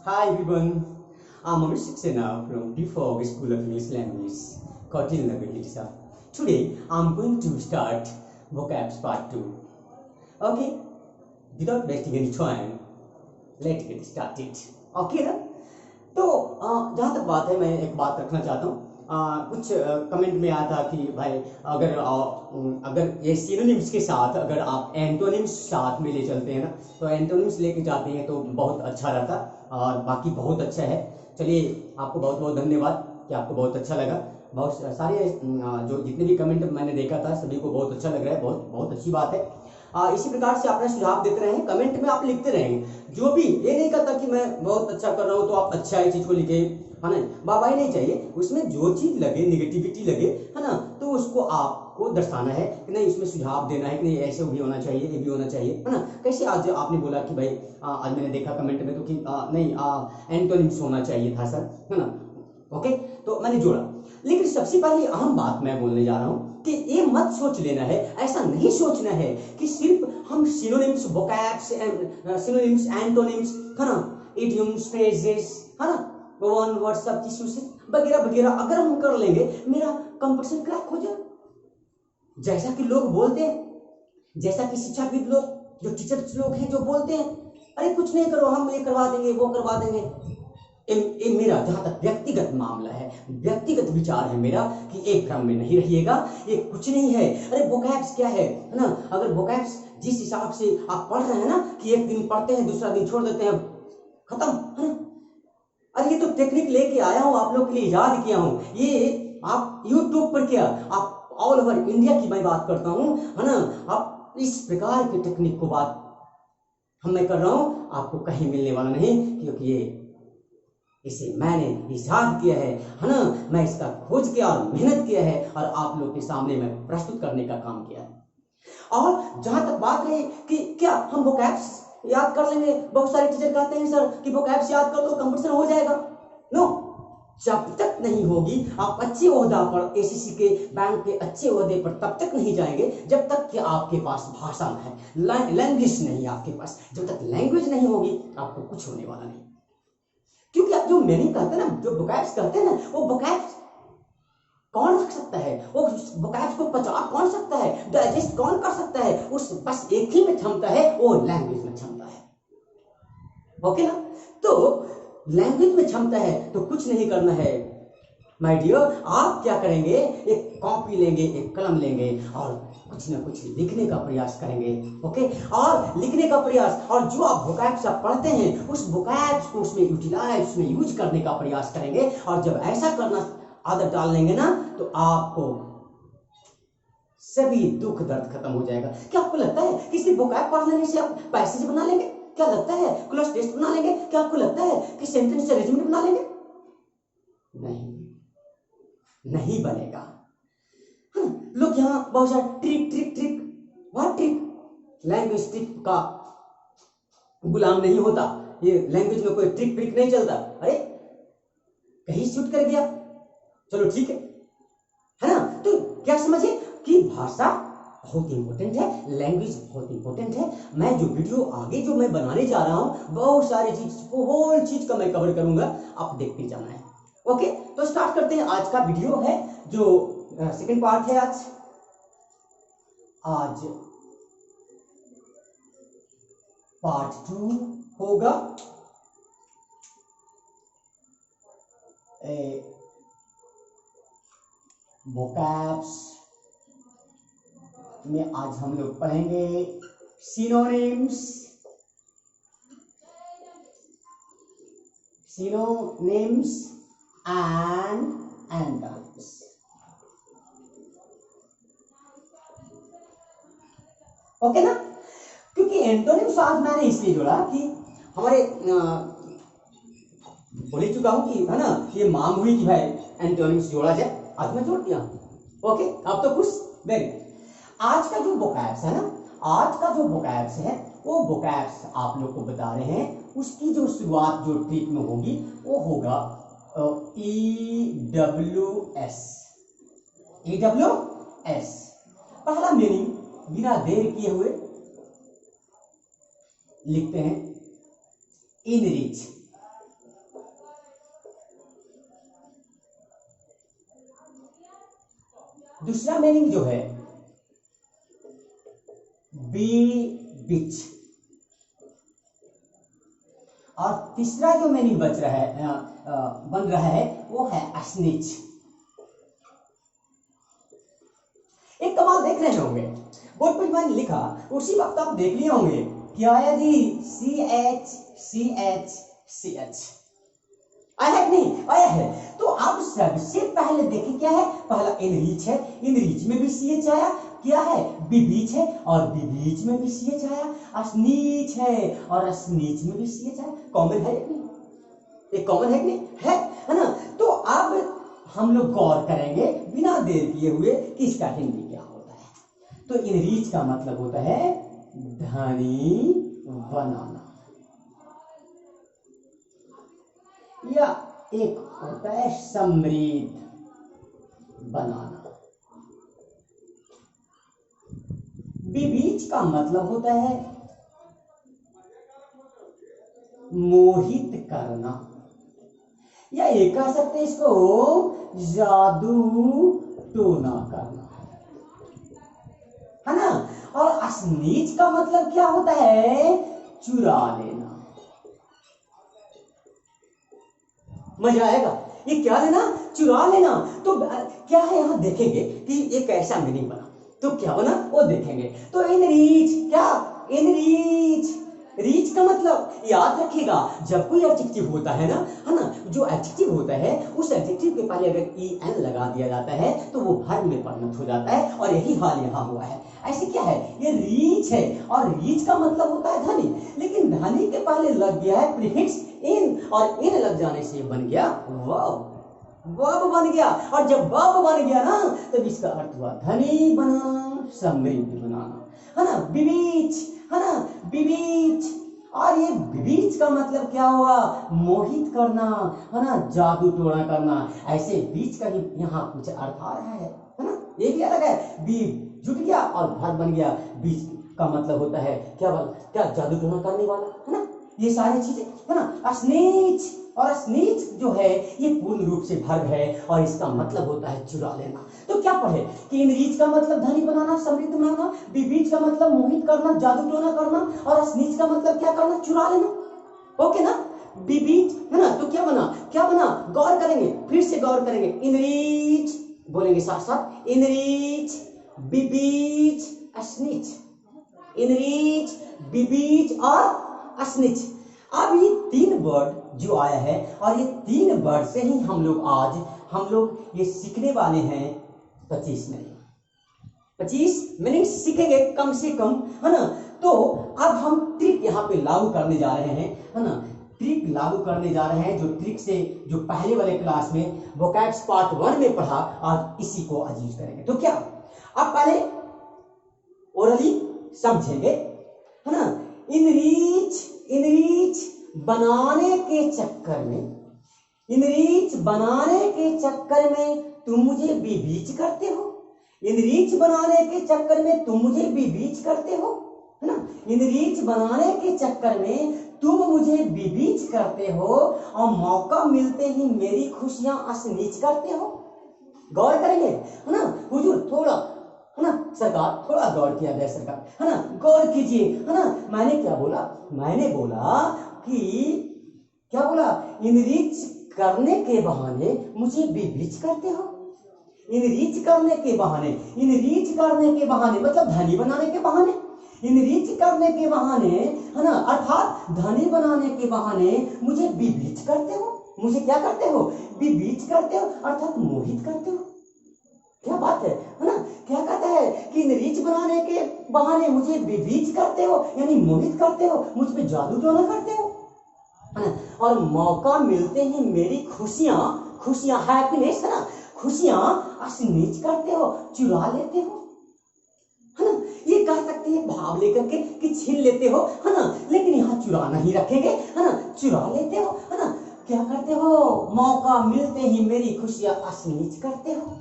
Hi everyone, I'm Abhishek Sena from DFOG School of English Language, Kautil Nagar, Odisha. Today I'm going to start vocabs part 2. Okay, without wasting any time, let's get started. Okay ना? तो जहाँ तक बात है, मैं एक बात रखना चाहता हूँ। कुछ कमेंट में आया था कि भाई अगर ये सिनोनिम्स के साथ अगर आप एंटोनिम्स साथ में ले चलते हैं ना, तो एंटोनिम्स लेके जाते हैं तो बहुत अच्छा रहता और बाकी बहुत अच्छा है। चलिए, आपको बहुत बहुत धन्यवाद कि आपको बहुत अच्छा लगा। बहुत सारे जो जितने भी कमेंट मैंने देखा था सभी को बहुत अच्छा लग रहा है, बहुत बहुत अच्छी बात है। इसी प्रकार से अपना सुझाव देते रहें, कमेंट में आप लिखते रहेंगे। जो भी ये नहीं कहता कि मैं बहुत अच्छा कर रहा हूँ तो आप अच्छा ही चीज को लिखे, है ना, वाहवाही नहीं चाहिए। उसमें जो चीज लगे, निगेटिविटी लगे, है ना, तो उसको आपको दर्शाना है कि नहीं, इसमें सुझाव देना है कि नहीं ऐसे भी होना चाहिए, ये भी होना चाहिए, है ना। कैसे आज आपने बोला कि भाई आज मैंने देखा कमेंट में तो कि नहीं एंटोनिम्स होना चाहिए था सर, है ना। ओके, तो मैंने जोड़ा। लेकिन सबसे पहले अहम बात मैं बोलने जा रहा हूं कि ये मत सोच लेना है, ऐसा नहीं सोचना है कि सिर्फ हम सिनोनिम्स, वोकैब्स, सिनोनिम्स, एंटोनिम्स, है ना, इडियम्स, फ्रेजेस, है ना, वन वर्ड सब्स्टिट्यूशन वगैरह वगैरह अगर हम कर लेंगे, मेरा कंपटीशन क्रैक हो जाए। जैसा कि लोग बोलते हैं, जैसा कि शिक्षाविद लोग, जो टीचर्स लोग हैं, जो बोलते हैं अरे कुछ नहीं करो, हम ये करवा देंगे, वो करवा देंगे। ये मेरा जहां तक व्यक्तिगत मामला है, व्यक्तिगत विचार है मेरा कि एक भ्रम में नहीं रहिएगा, ये कुछ नहीं है। अरे वोकैब्स क्या है ना, अगर वोकैब्स जिस हिसाब से आप पढ़ रहे हैं ना कि एक दिन पढ़ते हैं दूसरा दिन छोड़ देते हैं, खत्म, है ना। अरे ये तो टेक्निक लेके आया हूं, आप लोग के लिए याद किया हूं। ये आप यूट्यूब पर क्या, आप ऑल ओवर इंडिया की मैं बात करता हूं, है ना। आप इस प्रकार की टेक्निक को बात मैं कर रहा हूं, आपको कहीं मिलने वाला नहीं, क्योंकि ये इसे मैंने इजाद किया है ना। मैं इसका खोज किया और मेहनत किया है और आप लोग के सामने मैं प्रस्तुत करने का काम किया है। और जहां तक बात रही कि क्या हम वोकैब्स याद कर लेंगे, बहुत सारे टीचर कहते हैं सर कि वोकैब्स याद कर लो कंपटीशन हो जाएगा। नो, जब तक नहीं होगी, आप अच्छे ओहदा पर, एसीसी के, बैंक के अच्छे ओहदे पर तब तक नहीं जाएंगे जब तक कि आपके पास भाषा है, लैंग्वेज नहीं आपके पास। जब तक लैंग्वेज नहीं होगी आपको कुछ होने वाला नहीं। क्योंकि आप जो मीनिंग कहते हैं ना, जो वोकैब्स कहते हैं ना, वो वोकैब्स कौन रख सकता है, वो वोकैब्स को पचा कौन सकता है, डाइजेस्ट कौन कर सकता है, उस बस एक ही में क्षमता है, वो लैंग्वेज में क्षमता है। ओके ना, तो लैंग्वेज में क्षमता है तो कुछ नहीं करना है माय डियर। आप क्या करेंगे, एक कॉपी लेंगे, एक कलम लेंगे और कुछ ना कुछ लिखने का प्रयास करेंगे। ओके, और लिखने का प्रयास, और जो आप वोकैब्स आप पढ़ते हैं उस वोकैब्स को उसमें यूटिलाइज, उसमें यूज करने का प्रयास करेंगे। और जब ऐसा करना आदत डाल लेंगे ना, तो आपको सभी दुख दर्द खत्म हो जाएगा। क्या आपको लगता है कि सिर्फ वोकैब पढ़ लेने से आप पैसेज बना लेंगे? क्या लगता है क्लास टेस्ट बना लेंगे? क्या आपको लगता है कि सेंटेंस अरेंजमेंट बना लेंगे? नहीं, नहीं बनेगा। लोग यहाँ बहुत सारा trick trick trick, what trick, language trick का गुलाम नहीं होता। ये लैंग्वेज में कोई ट्रिक ट्रिक नहीं चलता। अरे कहीं शूट कर गया, चलो ठीक है ना। तो क्या समझे कि भाषा बहुत इंपॉर्टेंट है, लैंग्वेज बहुत इंपॉर्टेंट है। मैं जो वीडियो आगे जो मैं बनाने जा रहा हूं, बहुत सारी चीज, होल चीज का मैं कवर करूंगा, आप देखते जाना है। ओके, तो स्टार्ट करते हैं। आज का वीडियो है जो सेकंड पार्ट है। आज पार्ट 2 होगा। वोकैब्स में आज हम लोग पढ़ेंगे synonyms, synonyms and antonyms. Okay ना, क्योंकि एंटोनिम्स आज मैंने इसलिए जोड़ा कि हमारे बोल ही चुका हूं कि, है ना, ये मांग हुई कि भाई एंटोनिम्स जोड़ा जाए, आज मैं जोड़ दिया। ओके, आप तो खुश, वेरी। आज का जो वोकैब्स है ना, आज का जो वोकैब्स है, वो वोकैब्स आप लोग को बता रहे हैं, उसकी जो शुरुआत जो ट्रिक में होगी वो होगा EWS। EWS पहला मीनिंग बिना देर किए हुए लिखते हैं, इनरिच। दूसरा मीनिंग जो है बी बीच, और तीसरा जो मीनिंग बन रहा है वो है स्नीच। एक कमाल देख रहे होंगे, बोर्ड पर मैंने लिखा उसी वक्त आप देख लिए होंगे क्या आया जी, C H C H C H आया है नहीं आया है। तो आप सबसे पहले देखें क्या है, पहला इनरीच है, इनरीच में भी सी एच आया, क्या है बीबीच है और बीबीच में भी सी एच आया, अस्नीच है और अस्नीच में भी सी एच आया। कॉमन है नहीं, एक कॉमन है नहीं है ना। तो अब हम लोग गौर करेंगे बिना देर किए हुए कि इसका हिंदी क्या होता है। तो इनरीच का मतलब होता है धनी बनाना, या एक होता है समृद्ध बनाना। बीबीच का मतलब होता है मोहित करना, या ये कह सकते हैं इसको जादू टोना करना, है ना। और अस्नीच का मतलब क्या होता है, चुरा लेना। मजा आएगा, ये क्या लेना, चुरा लेना। तो क्या है यहां देखेंगे कि एक ऐसा मीनिंग बना, तो क्या बना वो देखेंगे। तो इन रीच, क्या इन रीच, रीच का मतलब याद रखिएगा जब कोई एडजेक्टिव होता है ना, जो एडजेक्टिव होता है उस एडजेक्टिव के पहले अगर ई एन लगा दिया जाता है तो वो वर्ब में परिणत हो जाता है, और यही हाल यहाँ हुआ है। ऐसे क्या है, ये रीच है और रीच का मतलब होता है धनी, लेकिन धनी के पहले लग गया है प्रीफिक्स इन, और इन लग जाने से बन गया वर्ब, वर्ब बन गया। और जब वर्ब बन गया ना तब इसका अर्थ हुआ धनी बनाना, समृद्ध बनाना, है ना। बीबीच, है ना, बीबीच। और ये बीबीच का मतलब क्या हुआ, मोहित करना, है ना, जादू टोना करना। ऐसे बीच का ही यहाँ कुछ अर्थ आ रहा है ना, ये भी अलग है। बीच जुट गया और भर बन गया, बीच का मतलब होता है क्या क्या जादू टोना करने वाला, है ना। ये सारी चीजें, है ना। स्नीच, और स्नीच जो है ये पूर्ण रूप से वर्ब है और इसका मतलब होता है चुरा लेना। तो क्या पढ़े कि इनरीच का मतलब धनी बनाना, समृद्ध बनाना, बीबीच का मतलब मोहित करना, जादू टोना करना, और स्नीच का मतलब क्या करना, चुरा लेना। ओके ना, बीबीच, है ना। तो क्या बना, क्या बना, गौर करेंगे, फिर से गौर करेंगे। इनरीच बोलेंगे साथ साथ, इनरीच, बीबीच, स्नीच, इनरीच, बीबीच और स्नीच। अब ये तीन वर्ड जो आया है, और ये तीन वर्ड से ही हम लोग ये सीखने वाले हैं 25 मीनिंग, 25 मीनिंग सीखेंगे कम से कम, है ना। तो अब हम ट्रिक यहाँ पे लागू करने जा रहे हैं, है ना। ट्रिक लागू करने जा रहे हैं, जो ट्रिक से जो पहले वाले क्लास में वोकैब्स पार्ट 1 में पढ़ा, आज इसी को आज यूज करेंगे। तो क्या अब पहले ओरली समझेंगे, है ना। इनरीच, इनरीच बनाने के चक्कर में, इनरीच बनाने के चक्कर में तुम मुझे बीबीच करते हो, इनरीच बनाने के चक्कर में तुम मुझे बीबीच करते हो, है ना। इनरीच बनाने के चक्कर में तुम मुझे बीबीच करते हो, और मौका मिलते ही मेरी खुशियां अस्नीच करते हो। गौर करेंगे, है ना। हुजूर थोड़ा, है ना, सरकार थोड़ा गौर किया जाए, सरकार, है ना, गौर कीजिए, है ना। मैंने क्या बोला, मैंने बोला कि क्या बोला, इनरीच करने के बहाने मुझे बीबीच करते हो। इनरीच करने के बहाने, इनरीच करने के बहाने मतलब धनी बनाने के बहाने, इनरीच करने के बहाने, है ना, अर्थात धनी बनाने के बहाने मुझे बीबीच करते हो। मुझे क्या करते हो, बीबीच करते हो, अर्थात मोहित करते हो। क्या बात है ना। क्या कहता है कि इनरीच बनाने के बहाने मुझे बीबीच करते हो, यानी मोहित करते हो, मुझ पे जादू टोना करते हो, है ना। और मौका मिलते ही मेरी खुशियां, खुशियां हैप्पीनेस, है ना, खुशियां अस्नीच करते हो, चुरा लेते हो, है ना। ये कह सकते हैं भाव लेकर के कि छीन लेते हो, है ना, लेकिन यहाँ चुराना ही रखेंगे, है ना, चुरा लेते हो, है ना। क्या करते हो, मौका मिलते ही मेरी खुशियां अस्नीच करते हो।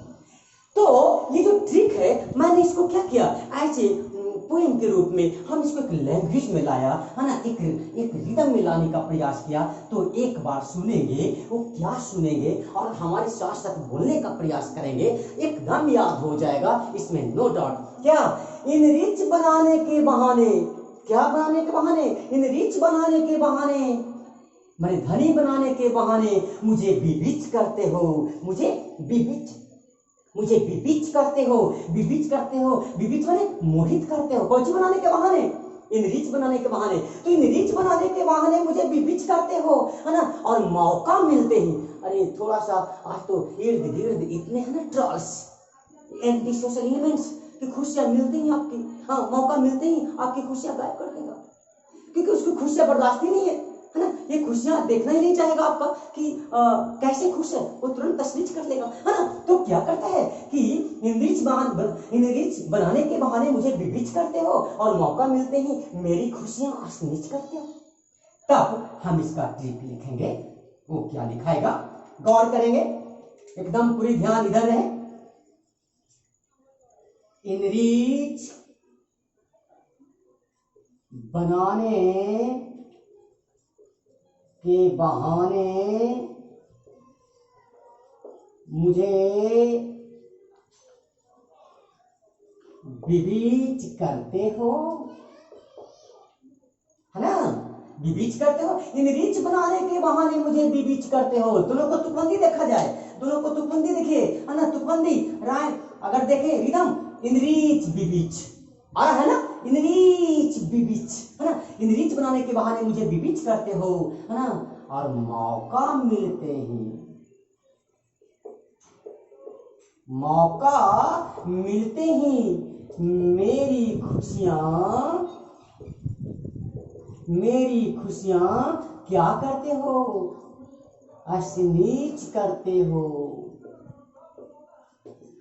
तो ये जो ट्रिक है, मैंने इसको क्या किया, ऐसे पोएम के रूप में हम इसको एक लैंग्वेज में लाया, है ना, एक रिदम रिदम में लाने का प्रयास किया, तो एक बार सुनेंगे वो क्या सुनेंगे और हमारे साथ साथ बोलने का प्रयास करेंगे, एकदम याद हो जाएगा, इसमें नो डाउट। क्या? इन रिच बनाने के बहाने, क्या बनाने के बहाने? इन रिच बनाने के बहाने, मैंने धनी बनाने के बहाने मुझे विविच करते हो, मुझे विविच करते हो, विविच करते हो, विविच माने मोहित करते हो, कौन सी बनाने के बहाने? इन रिच बनाने के बहाने। तो इन रिच बनाने के बहाने मुझे विविच करते हो, है ना, और मौका मिलते ही, अरे थोड़ा सा आज तो इर्द गिर्द इतने हैं ना ट्रॉल्स, एंटी सोशल एलिमेंट्स की खुशियां मिलते ही आपकी, हाँ, मौका मिलते ही आपकी खुशियां गायब कर देगा, क्योंकि उसकी खुशियां बर्दाश्त ही नहीं है ना, ये खुशियां देखना ही नहीं चाहेगा आपका कि कैसे खुश है, वो तुरंत तस्वीर कर लेगा, है ना। तो क्या करता है कि इन रिच बनाने के बहाने मुझे विविच करते हो और मौका मिलते ही मेरी खुशियां असनीच करते हो। तब हम इसका ट्रिक लिखेंगे, वो क्या लिखाएगा, गौर करेंगे, एकदम पूरी ध्यान इधर रहे। इन रिच बनाने के बहाने मुझे विविच करते हो, है ना, विविच करते हो। इन रिच बनाने के बहाने मुझे विविच करते हो। दोनों को तुकबंदी देखा जाए, दोनों को तुकबंदी देखिए, है ना, तुकबंदी राय अगर देखें, रिदम इन रिच विविच आ रहा है ना, इन रिच विविच, है ना, इन रिच बनाने के बहाने मुझे विविच करते हो, है ना, और मौका मिलते ही मेरी खुशियां क्या करते हो, असनीच करते हो।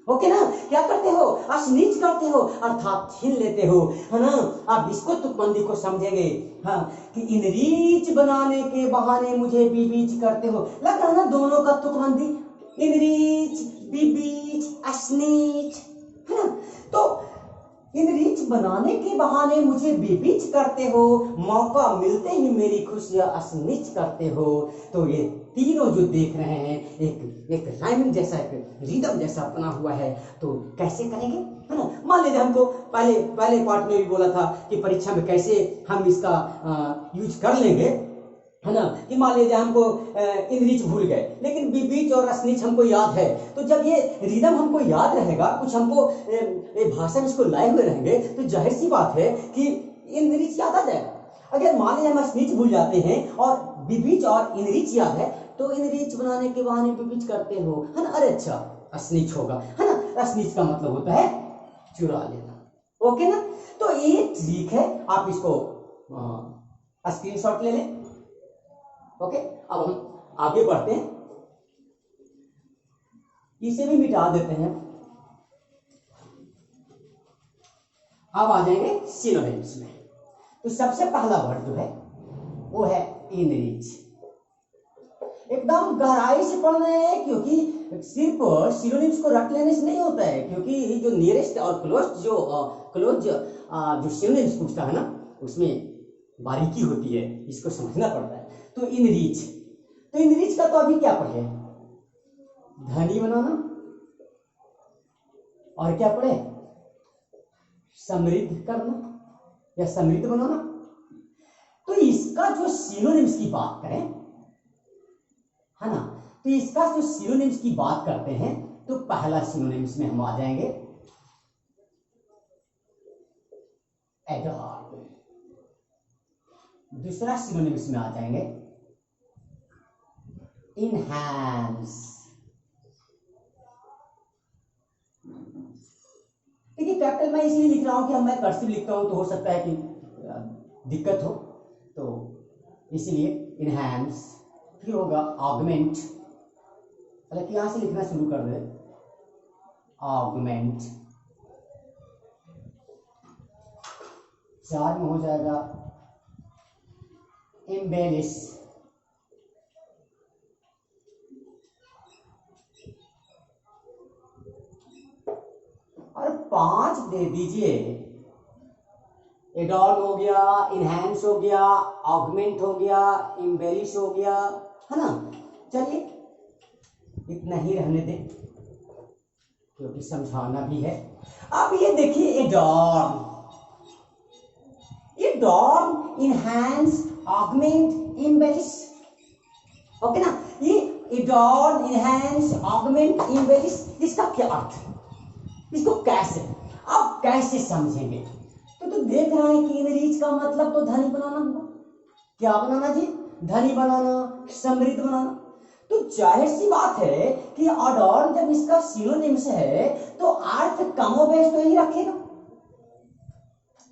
ओके ना, क्या करते हो, असनीच करते हो, अर्थात छीन लेते हो, है ना। आप इसको तुकबंदी को समझेंगे, हाँ, कि इन रीच बनाने के बहाने मुझे बीबीच करते हो, लग रहा है ना दोनों का तुकबंदी, इन रीच बीबीच असनीच, है ना। तो इन रिच बनाने के बहाने मुझे बेबीच करते हो, मौका मिलते ही मेरी खुशियां असनिच करते हो। तो ये तीनों जो देख रहे हैं, एक राइमिंग जैसा, एक रिदम जैसा बना हुआ है, तो कैसे करेंगे, है ना। मान लीजिए हमको पहले पार्ट में भी बोला था कि परीक्षा में कैसे हम इसका यूज कर लेंगे, है ना, कि मान लीजिए हमको इनरिच भूल गए, लेकिन बीच और असनिच हमको याद है, तो जब ये रिदम हमको याद रहेगा, कुछ हमको भाषा में इसको लाए हुए रहेंगे, तो जाहिर सी बात है कि इनरिच याद आ जाएगा। अगर मान लीजिए हम असनिच भूल जाते हैं और बीच और इनरिच याद है, तो इनरिच बनाने के बहाने बीच करते हो, है ना, अरे अच्छा असनिच होगा, है ना, असनिच का मतलब होता है चुरा लेना। ओके ना, तो ये ट्रिक है, आप इसको स्क्रीनशॉट ले लें। ओके, अब हम आगे बढ़ते हैं, इसे भी मिटा देते हैं। अब आ जाएंगे सिनोनिम्स में। तो सबसे पहला वर्ड जो है वो है इनरिच। एकदम गहराई से पढ़ रहे हैं, क्योंकि सिर्फ सिनोनिम्स को रख लेने से नहीं होता है, क्योंकि जो नियरेस्ट और क्लोज जो सिनोनिम्स पूछता है ना, उसमें बारीकी होती है, इसको समझना पड़ता है। तो इनरिच का तो अभी क्या पढ़े, धनी बनाना, और क्या पढ़े, समृद्ध करना या समृद्ध बनाना। तो इसका जो सिनोनिम्स की बात करें, है ना, तो इसका जो सिनोनिम्स की बात करते हैं, तो पहला सिनोनिम्स में हम आ जाएंगे एडॉर्न, दूसरा सिनोनिम्स में आ जाएंगे इनहैंस। देखिए कैपिटल मैं इसलिए लिख रहा हूं कि मैं कर्सिव लिखता हूं, तो हो सकता है कि दिक्कत हो, तो इसलिए इनहैंस। फिर होगा ऑगमेंट, हालांकि यहां से लिखना शुरू कर दे, ऑगमेंट। 4 में हो जाएगा एम्बेलिश, और 5 दे दीजिए एडॉर्न हो गया, इनहैंस हो गया, ऑगमेंट हो गया, इम्बेलिश हो गया, है ना। चलिए इतना ही रहने दें क्योंकि समझाना भी है। अब ये देखिए एडॉर्न, इनहैंस, ऑगमेंट, इम्बेलिश, ओके ना। ये एडॉर्न, इनहैंस, ऑगमेंट, इम्बेलिश, इसका क्या अर्थ है, इसको कैसे, अब कैसे समझेंगे। तो देख रहे हैं कि इनरीच का मतलब तो धनी बनाना हुआ। क्या बनाना जी, धनी बनाना, समृद्ध बनाना। तो जाहिर सी बात है कि अडॉर्न जब इसका सिनोनिम्स है तो अर्थ कमोबेश तो ही रखेगा,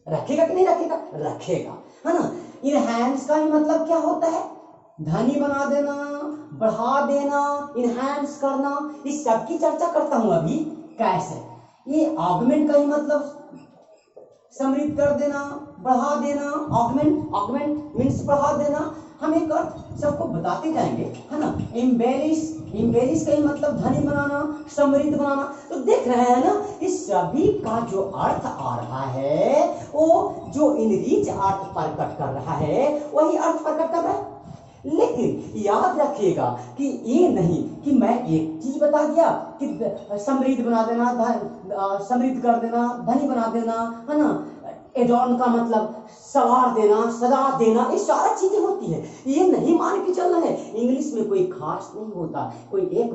रखेगा कि नहीं रखेगा, रखेगा, है ना। इनहैंस का मतलब क्या होता है, धनी बना देना, बढ़ा देना, इनहैंस करना। इस सब की चर्चा करता हूं अभी कैसे। ये ऑगमेंट का ही मतलब समृद्ध कर देना, बढ़ा देना, ऑगमेंट मीन्स बढ़ा देना। हम एक अर्थ सबको बताते जाएंगे, है ना। इम्बेलिश का ही मतलब धनी बनाना, समृद्ध बनाना। तो देख रहे हैं ना, इस सभी का जो अर्थ आ रहा है वो जो इनरीच अर्थ प्रकट कर रहा है वही अर्थ प्रकट कर रहा है। लेकिन याद रखिएगा कि ये नहीं कि मैं एक चीज बता दिया कि समृद्ध बना देना, समृद्ध कर देना, धनी बना देना, है ना। एडॉर्न का मतलब सवार देना, सजा देना, ये सारी चीजें होती है। ये नहीं मान के चलना है। इंग्लिश में कोई खास नहीं होता, कोई एक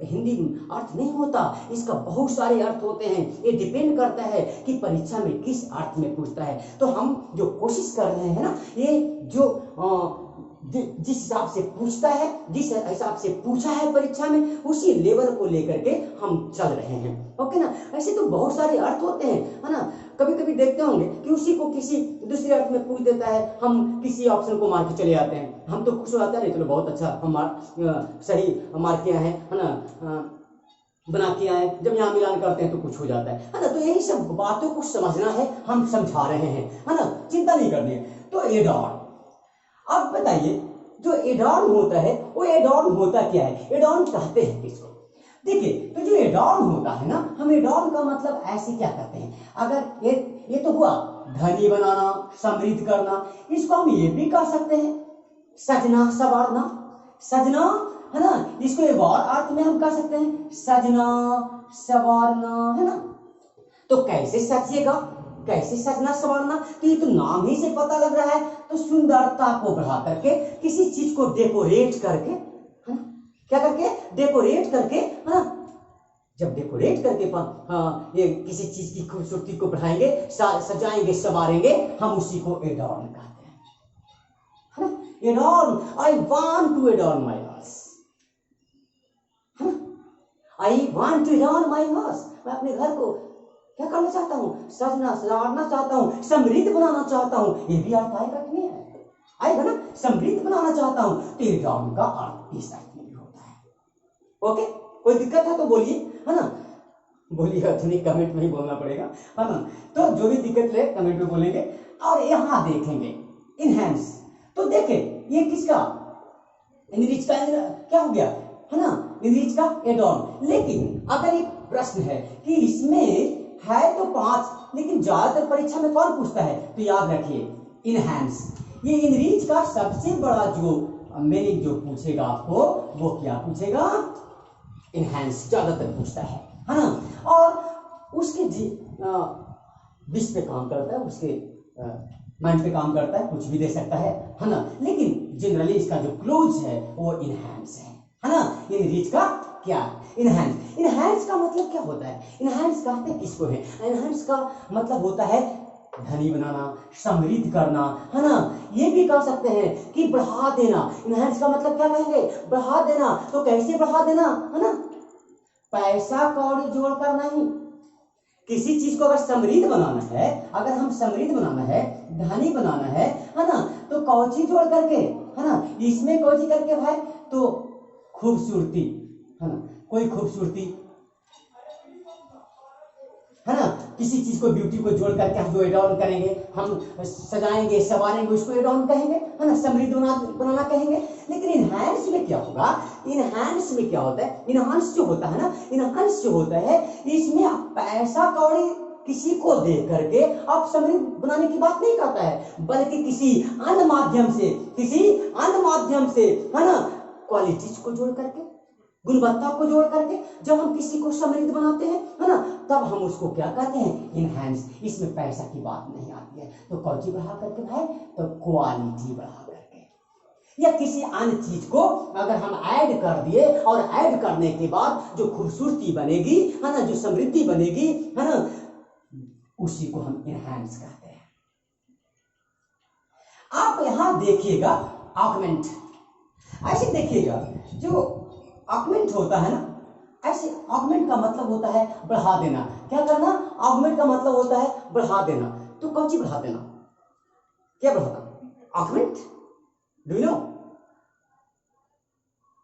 हिंदी अर्थ नहीं होता, इसका बहुत सारे अर्थ होते हैं। ये डिपेंड करता है कि परीक्षा में किस अर्थ में पूछता है। तो हम जो कोशिश कर रहे हैं ना, ये जो जिस हिसाब से पूछता है, जिस हिसाब से पूछा है परीक्षा में, उसी लेवल को लेकर के हम चल रहे हैं, ओके ना। ऐसे तो बहुत सारे अर्थ होते हैं, है ना। कभी कभी देखते होंगे कि उसी को किसी दूसरे अर्थ में पूछ देता है, हम किसी ऑप्शन को मार के चले जाते हैं, हम तो खुश हो जाते हैं, चलो बहुत अच्छा हम सही मार किया है ना, बना के आए। जब यहाँ मिलान करते हैं तो कुछ हो जाता है ना। तो यही सब बातों को समझना है, हम समझा रहे हैं, है ना, चिंता नहीं करनी है। तो एडॉर्न, अब बताइए जो एडॉर्न होता है वो एडॉर्न होता क्या है, एडॉर्न कहते हैं किसको। देखिए तो जो एडॉर्न होता है ना, हम एडॉर्न का मतलब ऐसे क्या करते हैं, अगर ये तो हुआ धनी बनाना, समृद्ध करना, इसको हम ये भी कह सकते हैं सजना, सवारना, सजना, है ना। इसको एक और अर्थ में हम कह सकते हैं सजना, सवारना, है ना। तो कैसे सजिएगा, कैसे सजना संवारना, तो ये तो नाम ही से पता लग रहा है। तो सुंदरता को बढ़ा करके, किसी चीज को डेकोरेट करके, है ना, क्या करके, डेकोरेट करके, है ना। जब डेकोरेट करके ये किसी चीज की खूबसूरती को बढ़ाएंगे, सजाएंगे, संवारेंगे, हम उसी को एडॉर्न कहते हैं, है ना। Adorn, I want to adorn my house, है ना। I want to adorn my house, मैं अपने घर को क्या करना चाहता हूँ, सजना, सजाना चाहता हूँ, समृद्ध बनाना चाहता हूँ। ये भी अर्थ आएगा कि नहीं आएगा ना, समृद्ध बनाना चाहता हूँ। तो एडॉर्न का अर्थ इस अर्थ में भी होता है, ओके। कोई दिक्कत है तो बोलिए, है ना, बोलिए, नहीं कमेंट में ही बोलना पड़ेगा, है ना। तो जो भी दिक्कत है कमेंट में बोलेंगे। और यहाँ देखेंगे इनहैंस, तो देखे ये किसका, इनरिच का क्या हो गया, है ना, इनरिच का एडॉर्न। लेकिन अगर एक प्रश्न है कि इसमें है तो 5, लेकिन ज्यादातर परीक्षा में कौन पूछता है, तो याद रखिए इनहैंस। ये इनरीच का सबसे बड़ा जो मीनिंग जो पूछेगा आपको, वो क्या पूछेगा, इनहैंस ज्यादातर पूछता है ना। और उसके विश पे काम करता है, उसके माइंड पे काम करता है, कुछ भी दे सकता है ना। लेकिन जनरली इसका जो क्लोज है वो इनहैंस है ना। इनरीच का क्या, इनहैंस। इनहैंस का मतलब क्या होता है, इनहैंस कहते हैं किसको है, इनहैंस का मतलब होता है धनी बनाना, समृद्ध करना, है ना। ये भी कह सकते हैं कि बढ़ा देना। इनहैंस का मतलब क्या कहेंगे, बढ़ा देना। तो कैसे बढ़ा देना, है ना, पैसा कौड़ी जोड़कर नहीं। किसी चीज को अगर समृद्ध बनाना है, अगर हम समृद्ध बनाना है, धनी बनाना है ना, तो कौची जोड़ करके, है ना, इसमें कौची करके भाई, तो खूबसूरती, है ना, कोई खूबसूरती, है ना, किसी चीज को, ब्यूटी को जोड़ करके हम जो एडॉर्न करेंगे, हम सजाएंगे, संवारेंगे, उसको एडॉर्न कहेंगे, है ना, समृद्ध बनाना कहेंगे। लेकिन इनहैंस में क्या होगा, इनहैंस में क्या होता है, इनहैंस जो होता है ना, इनहैंस जो होता है, इसमें पैसा कौड़ी किसी को देख करके आप समृद्ध बनाने की बात नहीं करता है, बल्कि किसी अन्य माध्यम से है ना, क्वालिटीज को जोड़ करके, गुणवत्ता को जोड़ करके जब हम किसी को समृद्ध बनाते हैं, है ना, तब हम उसको क्या कहते हैं, इनहैंस। इसमें पैसा की बात नहीं आती है। तो कौन सी बढ़ा करके भाई, तो क्वालिटी बढ़ा करके, या किसी अन्य चीज को अगर हम ऐड कर दिए और ऐड करने के बाद जो खूबसूरती बनेगी, है ना, जो समृद्धि बनेगी, है ना, उसी को हम इनहैंस कहते हैं। आप यहां देखिएगा ऑगमेंट, ऐसे देखिएगा जो ऑगमेंट होता है ना, ऐसे ऑगमेंट का मतलब होता है बढ़ा देना। क्या करना, ऑगमेंट का मतलब होता है बढ़ा देना। तो कौन सी बढ़ा देना, क्या बढ़ाना, augment, do you know?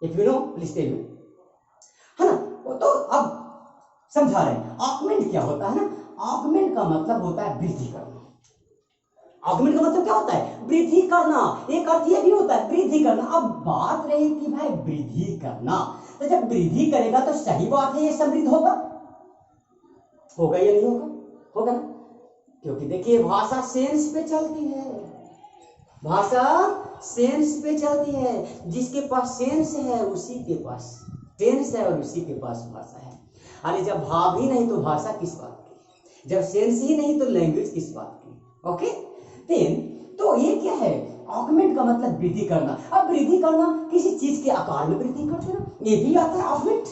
If you know please tell me, है ना। तो अब समझा रहे हैं ऑगमेंट क्या होता है ना। ऑगमेंट का मतलब होता है वृद्धि करना। ऑगमेंट का मतलब क्या होता है, वृद्धि करना। एक अर्थ ये भी होता है वृद्धि करना। अब बात रही कि भाई वृद्धि करना, तो जब वृद्धि करेगा तो सही बात है ये समृद्ध होगा, होगा या नहीं होगा, होगा ना। क्योंकि देखिए भाषा सेंस पे चलती है, भाषा सेंस पे चलती है। जिसके पास सेंस है उसी के पास सेंस है और उसी के पास भाषा है। अरे जब भाव ही नहीं तो भाषा किस बात की, जब सेंस ही नहीं तो लैंग्वेज किस बात की। ओके देन, तो ये क्या है, ऑगमेंट का मतलब वृद्धि करना। अब वृद्धि करना किसी चीज के आकार में वृद्धि कर देना, ये भी आता है ऑगमेंट,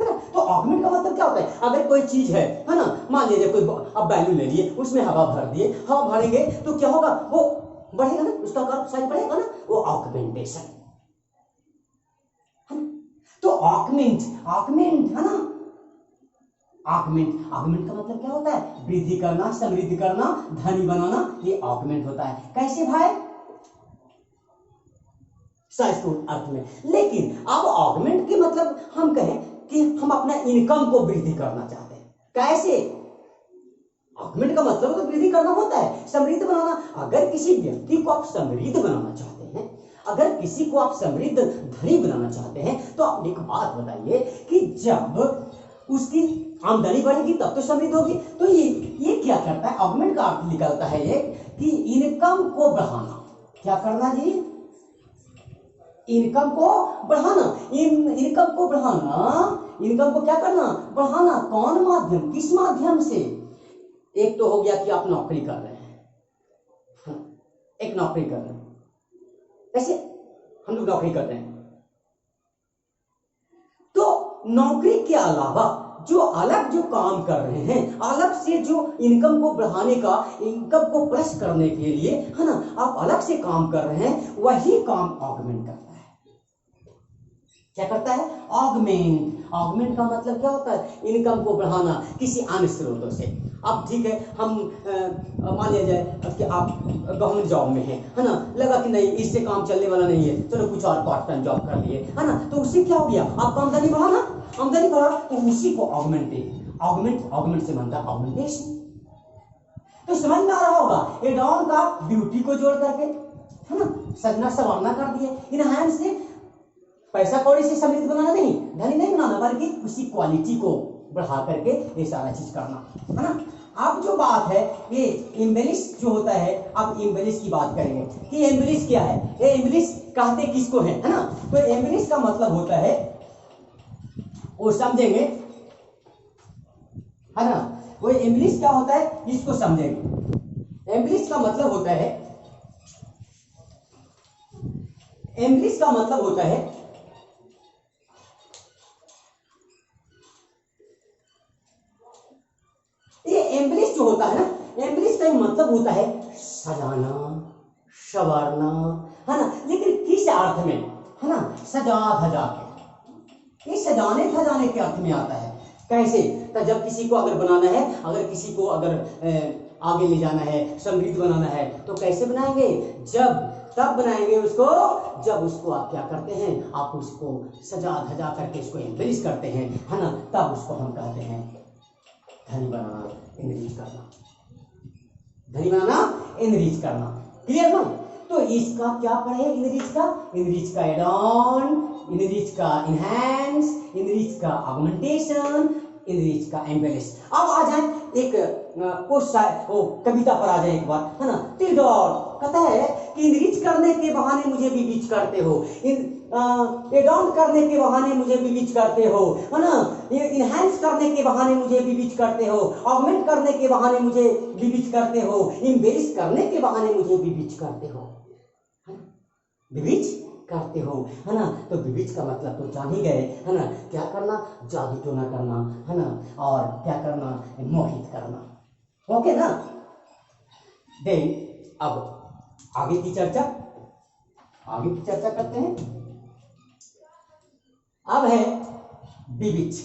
है ना। तो ऑगमेंट का मतलब क्या होता है, अगर कोई चीज है ना, मान लीजिए कोई, अब बैलून ले लिए, उसमें हवा भर दिए, हवा भरेंगे तो क्या होगा, वो बढ़ेगा ना, उसका आकार साइज बढ़ेगा ना, वो ऑगमेंटेशन है ना। तो ऑगमेंट है ना, ऑगमेंट का मतलब क्या होता है, वृद्धि करना, समृद्धि करना, धनी बनाना, ये ऑगमेंट होता है। कैसे भाई, शास्त्रीय अर्थ में। लेकिन अब ऑगमेंट के मतलब हम कहें कि हम अपना इनकम को वृद्धि करना चाहते हैं, कैसे, ऑगमेंट का मतलब तो वृद्धि करना होता है, समृद्ध बनाना। अगर किसी व्यक्ति को आप समृद्ध बनाना चाहते हैं, अगर किसी को आप समृद्ध धनी बनाना चाहते हैं, तो आप एक बात बताइए कि जब उसकी आमदनी बढ़ेगी तब तो समृद्ध होगी। तो ये क्या करता है, ऑगमेंट का अर्थ निकलता है ये कि इनकम को बढ़ाना। क्या करना जी, इनकम को बढ़ाना, इनकम को बढ़ाना, इनकम को क्या करना, बढ़ाना। कौन माध्यम, किस माध्यम से, एक तो हो गया कि आप नौकरी कर रहे हैं, एक नौकरी कर रहे हैं, ऐसे हम लोग नौकरी कर रहे हैं, तो नौकरी के अलावा जो अलग जो काम कर रहे हैं, अलग से जो इनकम को बढ़ाने का, इनकम को प्लस करने के लिए, है ना, आप अलग से काम कर रहे हैं, वही काम ऑगमेंट करता है। क्या करता है, ऑगमेंट। ऑगमेंट का मतलब क्या होता है, इनकम को बढ़ाना किसी अन्य स्रोतों से। अब ठीक है, हम मान लिया जाए कि आप गवर्नमेंट जॉब में हैं, है ना, लगा कि नहीं इससे काम चलने वाला नहीं है, चलो कुछ और पार्ट टाइम जॉब कर लिए, है ना, तो उससे क्या हो गया, आपका आमदनी बढ़ाना, आमदनी बढ़ा, तो उसी को ऑगमेंट से बनता है ऑगमेंटेशन। तो समझ में आ रहा होगा, एड ऑन का ब्यूटी को जोड़ करके, है ना, सजना संवारना कर दिए। इनहैंस से पैसा कौड़ी से समृद्ध बनाना नहीं, धनी नहीं बनाना, बल्कि उसी क्वालिटी को बढ़ा करके ये सारा चीज करना, है ना। अब जो बात है ये एम्बेलिश जो होता है, अब एम्बेलिश की बात करेंगे कि एम्बेलिश क्या है। ये एम्बेलिश कहते किसको है ना। तो एम्बेलिश का मतलब होता है, वो समझेंगे, है ना, वो एम्बेलिश क्या होता है इसको समझेंगे। एम्बेलिश का मतलब होता है, एम्बेलिश का मतलब होता है ये एम्बेलिश जो होता है ना, एम्बेलिश का मतलब होता है सजाना, संवारना, है ना, लेकिन किस अर्थ में, है ना, सजा धजा के, ये सजाने धजाने के अर्थ में आता है। कैसे, तो जब किसी को अगर बनाना है, अगर किसी को अगर आगे ले जाना है, समृद्ध बनाना है, तो कैसे बनाएंगे, तब बनाएंगे उसको जब उसको आप क्या करते हैं, आप उसको सजा धजा करके उसको एम्बेलिश करते हैं, है ना, तब उसको हम कहते हैं धनी बनाना, इनरीच करना, धनी बनाना, इनरीच करना। क्लियर ना। तो इसका क्या पढ़े, इनरीच का एड ऑन, इनरीच का इनहैंस, इनरीच का ऑगमेंटेशन, इनरीच का एम्बेलिश। अब आ जाए एक वो कविता पर आ जाए एक बार, है ना। तिरगौर कहता है कि इनरिच करने के बहाने मुझे भी बीच करते हो, एड ऑन करने के बहाने मुझे भी बीच करते हो, है ना। इनहैंस करने के बहाने मुझे भी बीच करते हो, ऑगमेंट करने के बहाने मुझे भी बीच करते हो, इम्बेरिश करने के बहाने मुझे भी बीच करते हो, विविच करते हो, है ना। तो विविच का मतलब तो जान ही गए, है ना। क्या करना, जादू टोना करना, है ना। और क्या करना, मोहित करना। ओके ना। देन अब आगे की चर्चा करते हैं। अब है विविच।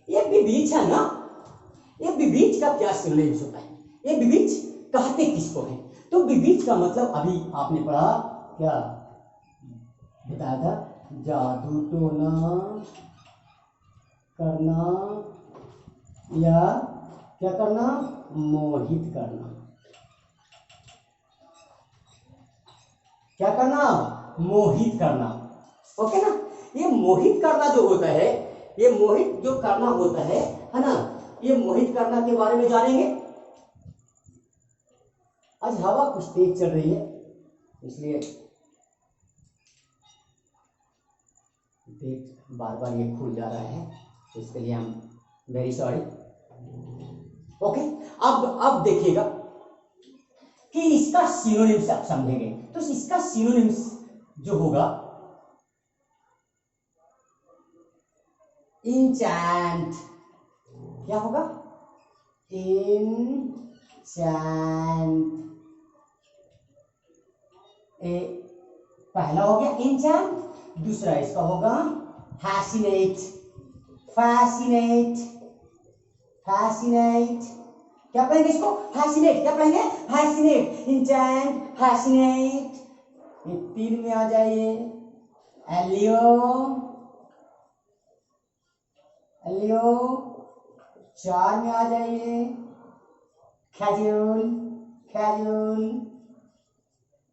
ये विविच है ना, ये विविच का क्या सिनोनिम्स होता है, ये विविच कहते किसको है। तो विविच का मतलब अभी आपने पढ़ा, क्या बताया था, जादू टोना करना या क्या करना, मोहित करना। क्या करना, मोहित करना। ओके ना। ये मोहित करना जो होता है, ये मोहित जो करना होता है ना, ये मोहित करना के बारे में जानेंगे। आज हवा कुछ तेज चल रही है, इसलिए पेट बार बार ये खुल जा रहा है, तो इसके लिए हम वेरी सॉरी। ओके, अब देखिएगा कि इसका सिनोनिम्स आप समझेंगे। तो इसका सिनोनिम्स जो होगा, इंचैंट। क्या होगा, इंचैंट। पहला हो गया इंचैंट, दूसरा इसका होगा फैसिनेट। Fascinate, fascinate. क्या पढ़ेंगे इसको, फैसिनेट। क्या पढ़ेंगे, फैसिनेट, इंचैंट, फैसिनेट। ये 3 में आ जाइए, एलियो, एलियो। 4 में आ जाइए, कैजुअल, कैजुअल।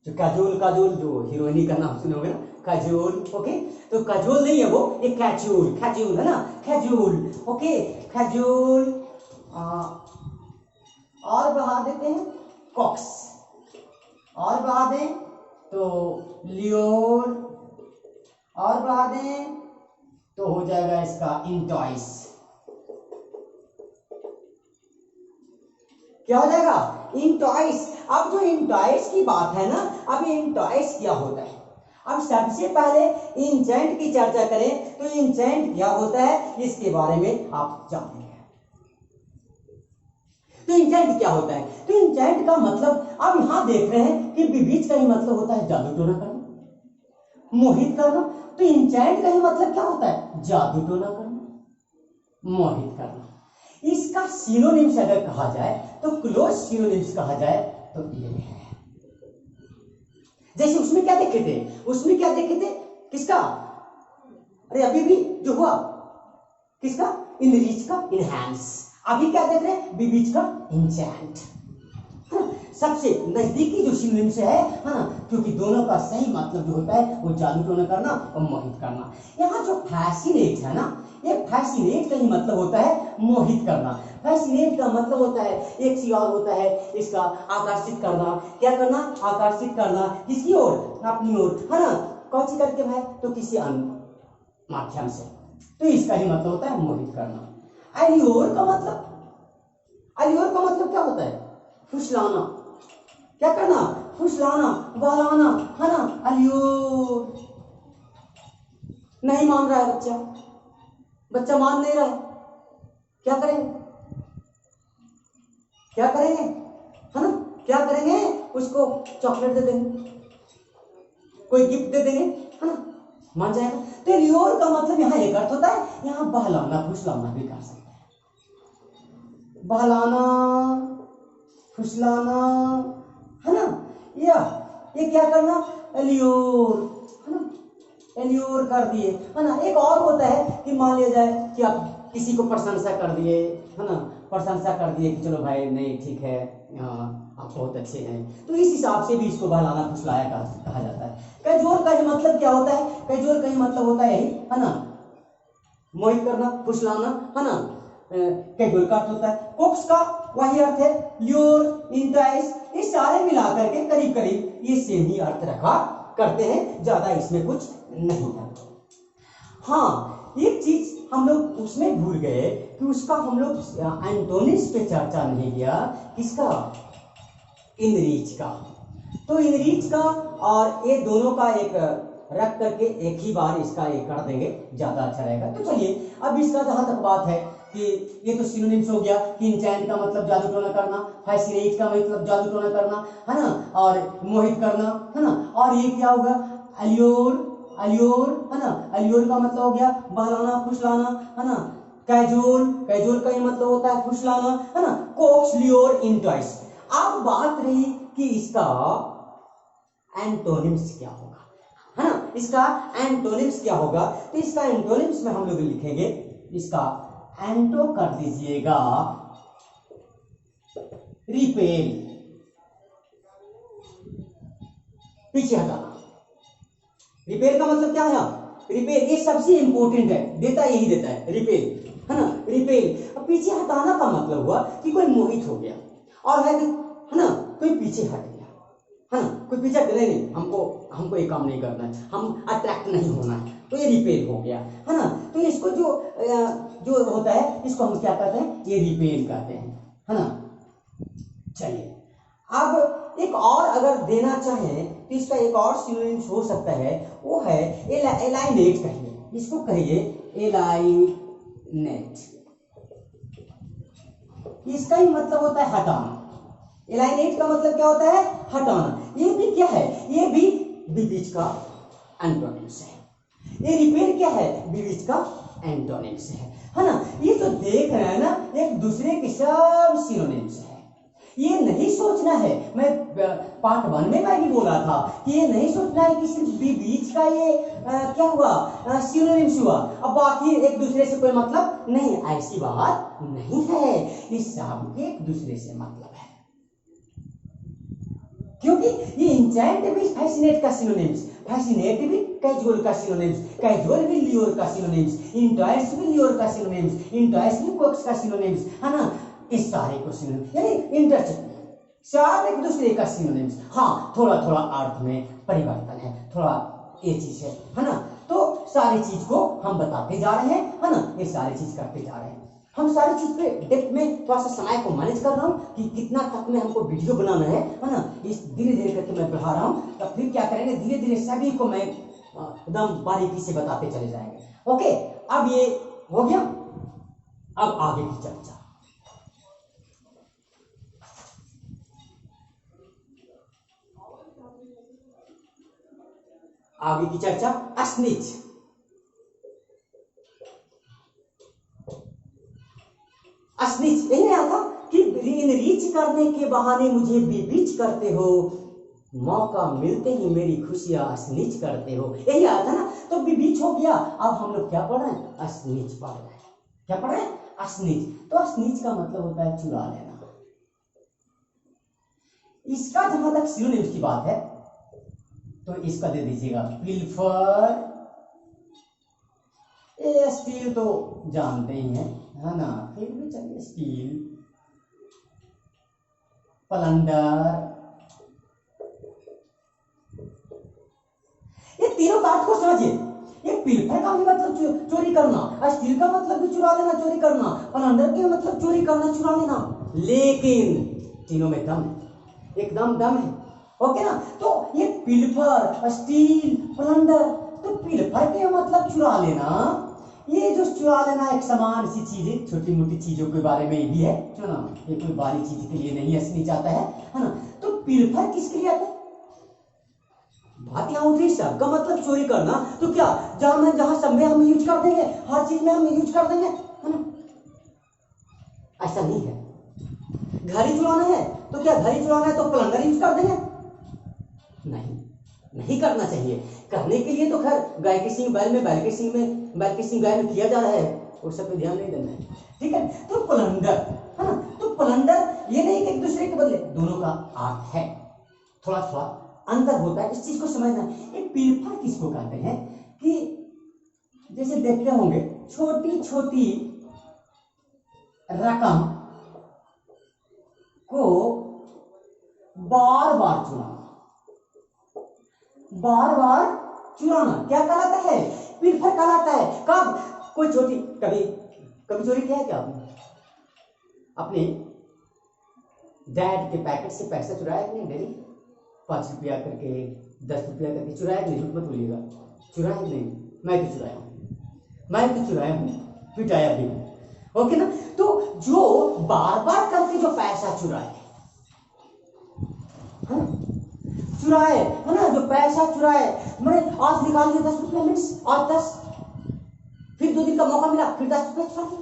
जो काजोल जो हीरोइनी का नाम सुने होंगे ना, काजोल। ओके, तो काजोल नहीं है वो, एक कैजुअल, कैजुअल है ना, कैजुअल। Okay, casual. और बढ़ा देते हैं कॉक्स, और बढ़ा दें तो लियोर, और बढ़ा दें तो हो जाएगा इसका इंटॉइस। क्या हो जाएगा, इंटॉइस। अब जो इंटॉइस की बात है ना, अब इंटॉइस क्या होता है। अब सबसे पहले इंचेंट की चर्चा करें तो इंचेंट क्या होता है, इसके बारे में आप जानेंगे। तो इंचेंट क्या होता है, तो इंचेंट का मतलब अब यहां देख रहे हैं कि विविच का ही मतलब होता है जादू टोना करना, मोहित करना। तो इंचेंट का ही मतलब क्या होता है, जादू टोना करना, मोहित करना। इसका सिनोनिम्स अगर कहा जाए तो क्लोज सिनोनिम्स कहा जाए तो ये है। जैसे उसमें क्या देखे थे, उसमें क्या देखे थे, किसका, अरे अभी भी जो हुआ किसका, इनरिच का इनहैंस। अभी क्या देख रहे हैं, विविच का इंचैंट। सबसे नजदीकी जो सिनोनिम्स है ना, क्योंकि दोनों का सही मतलब जो होता है वो जादू टोना करना और मोहित करना। यहाँ जो फैसिनेट है ना, ये फैसिनेट का ही मतलब होता है मोहित करना। फैसिनेट का मतलब होता है एक सी और होता है इसका, आकर्षित करना। क्या करना, आकर्षित करना, किसकी ओर, अपनी ओर, है ना। कौन करके भाई, तो किसी अन्य माध्यम से। तो इसका ही मतलब होता है मोहित करना। एल्योर का मतलब, एल्योर का मतलब क्या होता है, फुसलाना। क्या करना, फुसलाना, बहलाना, है ना, एल्योर। नहीं मान रहा है बच्चा, बच्चा मान नहीं रहा है, क्या करेंगे, क्या करेंगे, है ना, क्या करेंगे, उसको चॉकलेट दे देंगे, कोई गिफ्ट दे देंगे, है ना, मान जाएगा। तो एल्योर का मतलब यहाँ एक अर्थ होता है, यहाँ बहलाना फुसलाना भी कर सकते हैं, बहलाना फुसलाना, है ना। ये क्या करना, एल्योर, है ना, एल्योर कर दिए, है ना। एक और होता है कि मान लिया जाए कि आप किसी को प्रशंसा कर दिए, है ना, प्रशंसा कर दिए कि चलो भाई नहीं ठीक है, आप बहुत अच्छे हैं, तो इस हिसाब से भी इसको बहलाना फुसलाया कहा जाता है। कैजुअल का मतलब क्या होता है? कैजुअल का मतलब होता है यही, है ना, मोहित करना, फुसलाना, है ना, कैजुअल का अर्थ होता है। कोक्स का वही अर्थ है, ल्यूर, इंटाइस, ये सारे मिलाकर के करीब करीब ये सेम ही अर्थ रखा करते हैं, ज्यादा इसमें कुछ नहीं है। हाँ, एक चीज हम लोग उसमें भूल गए कि उसका हम लोग एंटोनिम्स पे चर्चा नहीं किया। किसका? इनरीच का। तो इनरीच का और ये दोनों का एक रख करके एक ही बार इसका एक कर देंगे, ज्यादा अच्छा रहेगा। तो चलिए अब इसका जहां तक बात है कि ये तो सिनोनिम्स हो गया कि इंचैंट का मतलब जादू टोना करना, फैसिनेट का मतलब जादू टोना करना, है ना, और मोहित करना, है ना। और ये क्या होगा? अल्योर, अल्योर, है ना, अल्योर का मतलब हो गया बहलाना, फुसलाना, है ना। कैजुअल, कैजुअल का ये मतलब होता है फुसलाना, है ना। Cokes, lure, entice. अब बात रही कि इसका एंटोनिम्स क्या होगा, है ना, इसका एंटोनिम्स क्या होगा। तो इसका एंटोनिम्स में हम लोग लिखेंगे, इसका एंटो कर दीजिएगा रिपेल, पीछे हटाना। रिपेल का मतलब क्या है? रिपेल, ये सबसे इंपॉर्टेंट है, देता यही देता है, रिपेल, है ना, रिपेल। अब पीछे हटाना का मतलब हुआ कि कोई मोहित हो गया और है ना, कोई पीछे हट गया, है ना, कोई पीछे गए नहीं, हमको ये काम नहीं करना है, हम अट्रैक्ट नहीं होना है, तो ये रिपेल हो गया, है ना। तो इसको जो होता है इसको हम क्या कहते हैं? ये रिपेल कहते हैं, है ना। चलिए अब एक और अगर देना चाहें तो इसका एक और सिनोनिम्स हो सकता है, वो है एलाइनेट। कहिए इसको, कहिए एलाइनेट। इसका ही मतलब होता है हटाना। एलाइनेट का मतलब क्या होता है? हटाना। ये भी क्या है? ये भी बीच का एंटोनिम्स है। ये रिपेल क्या है? बीच का एंटोनिम्स है ना। ये जो देख रहे हैं ना, एक दूसरे के सब सिनोनिम्स है। ये नहीं सोचना है, मैं पार्ट 1 में मैं भी बोला था कि ये नहीं सोचना है कि सिर्फ बीच का ये क्या हुआ? सिनोनिम्स हुआ, अब बाकी एक दूसरे से कोई मतलब नहीं, ऐसी बात नहीं है। ये सब एक दूसरे से मतलब है, क्योंकि ये इंचैंट भी फैसिनेट का सिनोनिम्स, फैसिनेट भी कैजुअल का सिनोनिम्स, कैजुअल भी ल्योर का सिनोनिम्स, इंटाइस भी ल्योर का सिनोनिम्स, इंटाइस भी कोक्स का सिनोनिम्स, है ना। इस सारे को सिनोनिम्स यानी इंटरचेंज, सब एक दूसरे का सिनोनिम्स। हाँ, थोड़ा थोड़ा अर्थ में परिवर्तन है, थोड़ा ये चीज है ना। तो सारी चीज को हम बताते जा रहे हैं, है ना, ये सारी चीज करते जा रहे हैं। हम सारी चीज पे डेप्थ में थोड़ा सा समय को मैनेज कर रहा हूँ कि कितना तक में हमको वीडियो बनाना है ना। इस धीरे धीरे करके मैं बढ़ा रहा हूँ, तो फिर क्या करेंगे, धीरे धीरे सभी को मैं एकदम बारीकी से बताते चले जाएंगे। ओके, अब ये हो गया, अब आगे की चर्चा। आगे की चर्चा अस्निच। अस्निच यही आया था कि रीच करने के बहाने मुझे बीच करते हो, मौका मिलते ही मेरी खुशियां अस्निच करते हो, यही आया था ना। तो बीच हो गया, अब हम लोग क्या पढ़ रहे हैं? अस्निच पढ़ रहे हैं। क्या पढ़ रहे हैं? अस्निच। तो अस्निच का मतलब होता है चुरा लेना। इसका जहां तक सिनोनिम्स की बात है तो इसका दे दीजिएगा पिल्फर। स्टील तो जानते ही हैं, है ना, फिर भी चलिए स्टील, प्लंडर, ये तीनों का अर्थ को समझिए। ये पिल्फर का भी मतलब चोरी करना, स्टील का मतलब भी चुरा लेना, चोरी करना, प्लंडर का मतलब चोरी करना, चुरा लेना, लेकिन तीनों में दम है, एकदम दम है। ओके ना। तो ये पिल्फर, स्टील, प्लंडर, तो पिल्फर के मतलब चुरा लेना, ये जो चुरा लेना एक समान सी चीजें, छोटी मोटी चीजों के बारे में भी है ना, ये कोई बड़ी चीज के लिए नहीं असली जाता है ना। तो पिल्फर किसके लिए आता है? बात यहाँ उठी, शब्द का मतलब चोरी करना, तो क्या जहां सब में हम यूज कर देंगे, हर चीज में हम यूज कर देंगे, है ना? ऐसा नहीं है। घड़ी चुराना है तो क्या घड़ी चुराना है तो प्लंडर यूज कर देंगे? नहीं, नहीं करना चाहिए। करने के लिए तो खैर गाय के सिंह बैल में, बैल के सिंह में, बैल के सिंह गाय में किया जा रहा है, उस सब पे ध्यान नहीं देना है, ठीक है। तो प्लंडर, है प्लंडर ये नहीं कि एक दूसरे के बदले, दोनों का अर्थ है, थोड़ा थोड़ा अंतर होता है, इस चीज को समझना। एक पिलफर किसको कहते हैं कि जैसे देखते होंगे छोटी छोटी रकम को बार बार चुराना क्या कहलाता है? पिलफर कहलाता है। कब? कोई छोटी, कभी चोरी किया है क्या आपने? अपने डैड के पैकेट से पैसा चुराया कि नहीं? डेली 5 रुपया करके, 10 रुपया करके चुराया कि नहीं? झूठ मत बोलिएगा, चुराया कि नहीं? मैं तो चुराया हूँ, पिटाया भी हूँ, ओके ना। तो जो बार बार करके जो पैसा चुराए है ना, जो पैसा चुराए, मैंने आज निकाल लिया 10 रुपया मिनट्स और 10, फिर 2 दिन का मौका मिला फिर 10 रुपया चुरा लिया।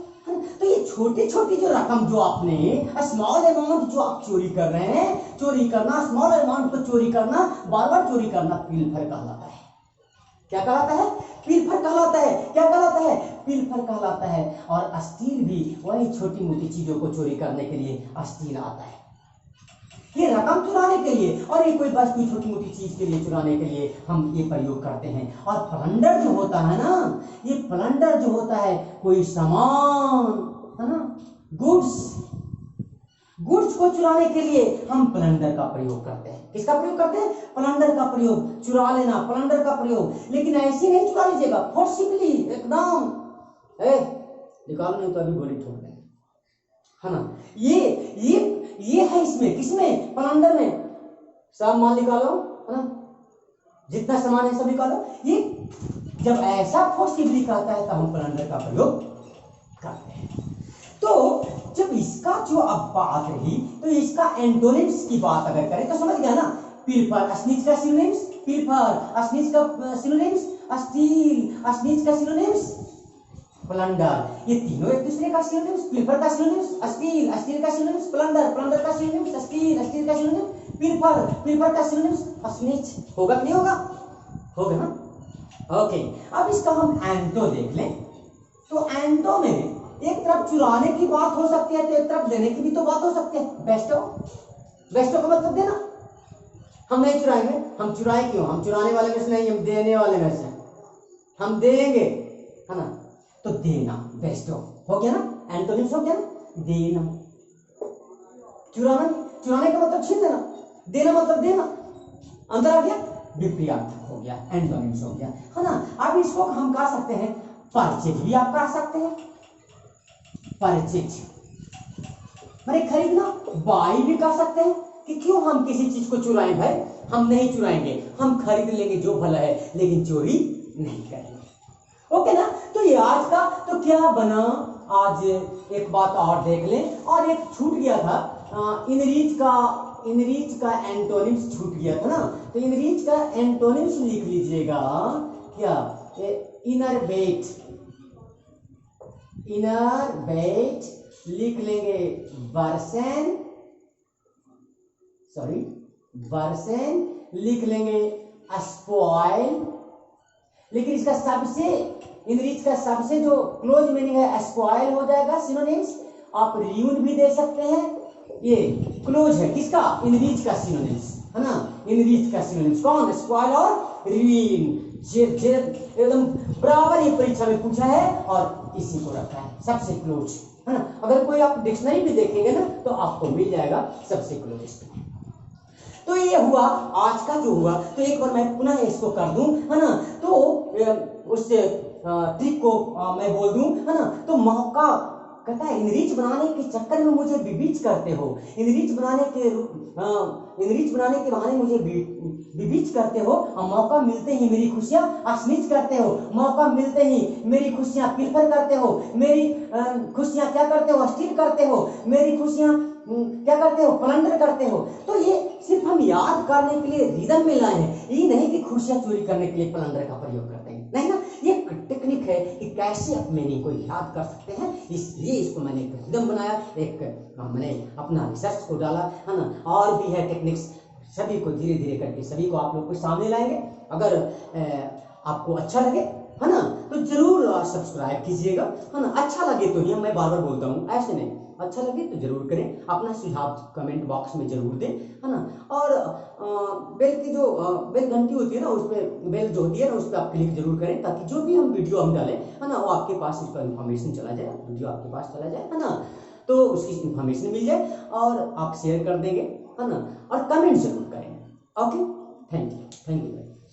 तो ये छोटी छोटी जो रकम जो आपने, स्मॉल अमाउंट जो आप चोरी कर रहे हैं, चोरी करना, स्मॉल अमाउंट को चोरी करना, बार बार चोरी करना पिलफर कहलाता है। क्या कहलाता है? पिलफर कहलाता है। क्या कहलाता है? पिलफर कहलाता है। और स्टील भी वही छोटी मोटी चीजों को चोरी करने के लिए स्टील आता है। ये रकम चुराने के लिए और ये कोई वस्तु छोटी मोटी चीज के लिए चुराने के लिए हम ये प्रयोग करते हैं। और प्लंडर जो होता है ना, ये प्लंडर जो होता है कोई सामान है ना, गुड्स को चुराने के लिए हम प्लंडर का प्रयोग करते हैं। किसका प्रयोग करते हैं? प्लंडर का प्रयोग, चुरा लेना, प्लंडर का प्रयोग। लेकिन ऐसे नहीं चुरा लीजिएगा फोर्सिबली एकदम, निकालो नहीं तो अभी गोली ठोक देंगे, है ना। ये है इसमें, किसमें? प्लंडर में। सब माल निकालो, है ना, जितना सामान है सब निकालो। ये जब ऐसा फोर्सिबली कहता है तो हम प्लंडर का प्रयोग करते हैं। तो जब इसका जो अब बात रही, तो इसका एंटोनिम्स की बात अगर करें तो समझ गया ना। पिलफर अस्नीच का सिनोनिम्स, पिलफर अस्नीच का सिनोनिम्स, स्टील अस्नीच का सिनोनिम्स, प्लंडर, ये तीनों एक दूसरे का सिनोनिम्स। पिलफर का सिनोनिम्स स्टील, स्टील का सिनोनिम्स प्लंडर, प्लंडर का सिनोनिम्स स्टील, स्टील का सिनोनिम्स पिलफर, पिलफर का सिनोनिम्स अस्नीच। होगा कि नहीं होगा? होगा ना। ओके, अब इसका हम एंटो देख लें। तो एंटो में एक तरफ चुराने की बात हो सकती है तो एक तरफ देने की भी तो बात हो सकती है। बेस्टो का मतलब देना। हम नहीं चुराएंगे, हम चुराए क्यों? हम चुराने वाले में से नहीं, हम देने वाले में से, हम देंगे, है ना। तो देना बेस्टो हो गया ना, एंटोनिम्स हो गया ना। देना, चुराने का मतलब छीन देना, देना मतलब देना, अंदर आ गया, विपरीत हो गया, एंटोनिम्स हो गया, है ना। अब इसको हम कह सकते हैं परचेज भी आप कह सकते हैं। परचेज माने खरीदना, बाई भी कह सकते हैं कि क्यों हम किसी चीज को चुराएं भाई, हम नहीं चुराएंगे, हम खरीद लेंगे जो भला है, लेकिन चोरी नहीं करेंगे। ओके ना। तो ये आज का तो क्या बना, आज एक बात और देख लें। और एक छूट गया था, इनरीच का एंटोनिम्स छूट गया था ना। तो इनरीच का एंटोनिम्स लिख लीजिएगा क्या? इनर वेट लिख लेंगे, वर्सन लिख लेंगे, स्पॉइल। लेकिन इसका सबसे, इनरीच का सबसे जो क्लोज मीनिंग है स्पॉइल हो जाएगा सिनोनिम्स। आप रियून भी दे सकते हैं, ये क्लोज है किसका? इनरीच का सिनोनिम्स, है ना। इनरीच का सिनोनिम्स कौन? स्पॉइल और रियून। एकदम बराबर ये परीक्षा में पूछा है और इसी को रखा है सबसे क्लोज, है ना। अगर कोई आप डिक्शनरी भी देखेंगे ना तो आपको मिल जाएगा सबसे क्लोजेस्ट। तो ये हुआ आज का जो हुआ। तो एक बार मैं पुनः इसको कर दूं, है ना। तो उस ट्रिक को मैं बोल दूं, है ना। तो मौका कहता है इनरीच बनाने के चक्कर में मुझे विविच करते हो, इनरीच बनाने के बहाने मुझे विविच करते हो, और मौका मिलते ही मेरी खुशियां अस्नीच करते हो, मौका मिलते ही मेरी खुशियां पिलफर करते हो, मेरी खुशियां क्या करते हो? स्टील करते हो, मेरी खुशियां क्या करते हो? प्लंडर करते हो। तो ये सिर्फ हम याद करने के लिए रिदम में लाए हैं, ये नहीं कि खुशियां चोरी करने के लिए प्लंडर का प्रयोग करते हैं, नहीं ना। ये टेक्निक है कि कैसे आप मीनिंग को याद कर सकते हैं, इसलिए इसको मैंने एक रिदम बनाया, एक मैंने अपना रिसर्च को डाला, है ना। और भी है टेक्निक्स, सभी को धीरे धीरे करके सभी को आप लोग को सामने लाएंगे। अगर आपको अच्छा लगे, है ना, तो जरूर सब्सक्राइब कीजिएगा, है ना। अच्छा लगे तो ही, मैं बार बार बोलता हूँ, ऐसे नहीं अच्छा लगे तो जरूर करें, अपना सुझाव कमेंट बॉक्स में जरूर दें, है ना। और बेल की जो बेल घंटी होती है ना, उसमें बेल जो होती है ना, उस पर आप क्लिक जरूर करें, ताकि जो भी हम वीडियो हम डालें, है ना, वो आपके पास इसका इन्फॉर्मेशन चला जाए, वीडियो आपके पास चला जाए, है ना, तो उसकी इन्फॉर्मेशन मिल जाए और आप शेयर कर देंगे, है ना, और कमेंट जरूर करें। Okay, thank you.